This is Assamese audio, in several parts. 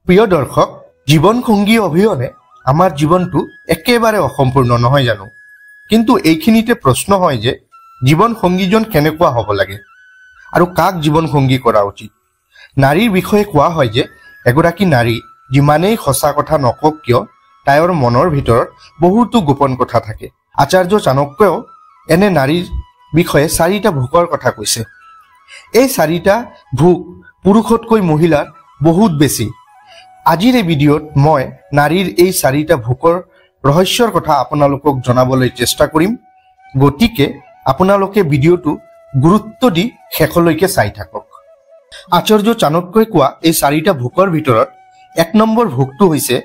প্ৰিয় দৰ্শক, জীৱন সংগী অবিহনে আমাৰ জীৱনটো একেবাৰে অসম্পূৰ্ণ নহয় জানো? কিন্তু এইখিনিতে প্ৰশ্ন হয় যে জীৱন সংগীজন কেনেকুৱা হ'ব লাগে আৰু কাক জীৱন সংগী কৰা উচিত? নাৰীৰ বিষয়ে কোৱা হয় যে এগৰাকী নাৰী যিমানেই সঁচা কথা নকওক কিয় তাইৰ মনৰ ভিতৰত বহুতো গোপন কথা থাকে। আচাৰ্য চাণক্যও এনে নাৰীৰ বিষয়ে 4টা ভোকৰ কথা কৈছে। এই 4টা ভোক পুৰুষতকৈ মহিলাৰ বহুত বেছি। আজিৰ এই ভিডিঅ'ত মই নাৰীৰ এই 4টা ভোকৰ ৰহস্যৰ কথা আপোনালোকক জনাবলৈ চেষ্টা কৰিম। গতিকে আপোনালোকে ভিডিঅ'টো গুৰুত্ব দি শেষলৈকে চাই থাকক। আচাৰ্য চাণক্যই কোৱা এই 4টা ভোকৰ ভিতৰত 1 নম্বৰ ভোকটো হৈছে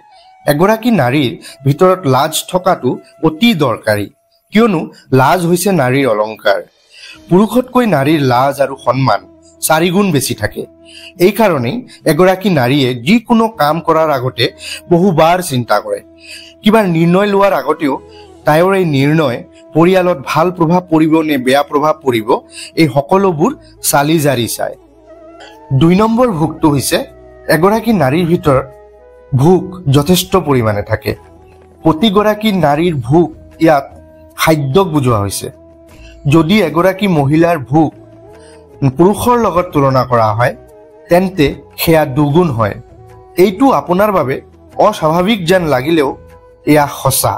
এগৰাকী নাৰীৰ ভিতৰত লাজ থকাটো অতি দৰকাৰী, কিয়নো লাজ হৈছে নাৰীৰ অলংকাৰ। পুৰুষতকৈ নাৰীৰ লাজ আৰু সন্মান 4 গুণ বেছি থাকে। এই কাৰণেই এগৰাকী নাৰীয়ে যিকোনো কাম কৰাৰ আগতে বহুবাৰ চিন্তা কৰে। কিবা নিৰ্ণয় লোৱাৰ আগতেও তাইৰ এই নিৰ্ণয় পৰিয়ালত ভাল প্ৰভাৱ পৰিব নে বেয়া প্ৰভাৱ পৰিব, এই সকলোবোৰ চালি জাৰি চায়। 2 নম্বৰ ভোকটো হৈছে এগৰাকী নাৰীৰ ভিতৰত ভোক যথেষ্ট পৰিমাণে থাকে। প্ৰতিগৰাকী নাৰীৰ ভোক ইয়াত খাদ্যক বুজোৱা হৈছে। যদি এগৰাকী মহিলাৰ ভোক পুৰুষৰ লগত তুলনা কৰা হয় তেন্তে সেয়া 2 গুণ হয়। এইটো আপোনাৰ বাবে অস্বাভাৱিক যেন লাগিলেও এয়া সঁচা।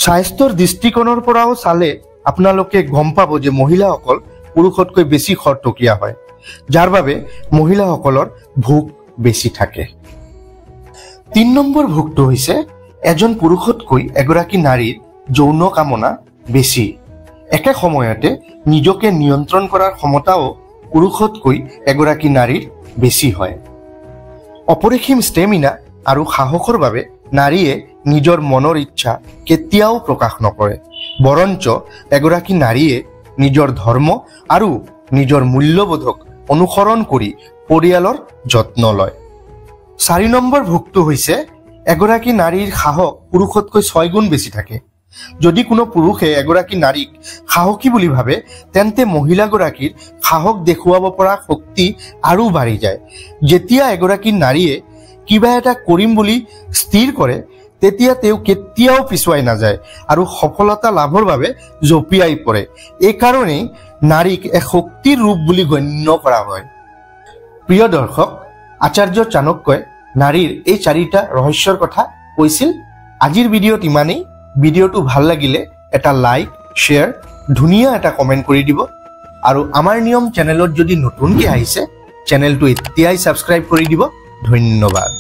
স্বাস্থ্যৰ দৃষ্টিকোণৰ পৰাও চালে আপোনালোকে গম পাব যে মহিলাসকল পুৰুষতকৈ বেছি খৰতকীয়া হয়, যাৰ বাবে মহিলাসকলৰ ভোক বেছি থাকে। 3 নম্বৰ ভোকটো হৈছে এজন পুৰুষতকৈ এগৰাকী নাৰীৰ যৌন কামনা বেছি। একে সময়তে নিজকে নিয়ন্ত্ৰণ কৰাৰ ক্ষমতাও পুৰুষতকৈ এগৰাকী নাৰীৰ বেছি হয়। অপৰিসীম ষ্টেমিনা আৰু সাহসৰ বাবে নাৰীয়ে নিজৰ মনৰ ইচ্ছা কেতিয়াও প্ৰকাশ নকৰে, বৰঞ্চ এগৰাকী নাৰীয়ে নিজৰ ধৰ্ম আৰু নিজৰ মূল্যবোধক অনুসৰণ কৰি পৰিয়ালৰ যত্ন লয়। 4 নম্বৰ ভোকটো হৈছে এগৰাকী নাৰীৰ সাহস পুৰুষতকৈ 6 গুণ বেছি থাকে। যদি কোনো পুৰুষে এগৰাকী নাৰীক সাহসী বুলি ভাবে তেন্তে মহিলাগৰাকীৰ সাহস দেখুৱাব পৰা শক্তি আৰু বাঢ়ি যায়। যেতিয়া এগৰাকী নাৰীয়ে কিবা এটা কৰিম বুলি স্থিৰ কৰে তেতিয়া তেওঁ কেতিয়াও পিছুৱাই নাযায় আৰু সফলতা লাভৰ বাবে জঁপিয়াই পৰে। এইকাৰণেই নাৰীক এক শক্তিৰ ৰূপ বুলি গণ্য কৰা হয়। প্ৰিয় দৰ্শক, আচাৰ্য চাণক্যই নাৰীৰ এই 4টা ৰহস্যৰ কথা কৈছিল। আজিৰ ভিডিঅ'ত ইমানেই। ভিডিঅ'টো ভাল লাগিলে এটা লাইক, শ্বেয়াৰ, ধুনীয়া এটা কমেণ্ট কৰি দিব। আৰু আমাৰ নিয়ম চেনেলত যদি নতুনকৈ আহিছে চেনেলটো এতিয়াই ছাবস্ক্ৰাইব কৰি দিব। ধন্যবাদ।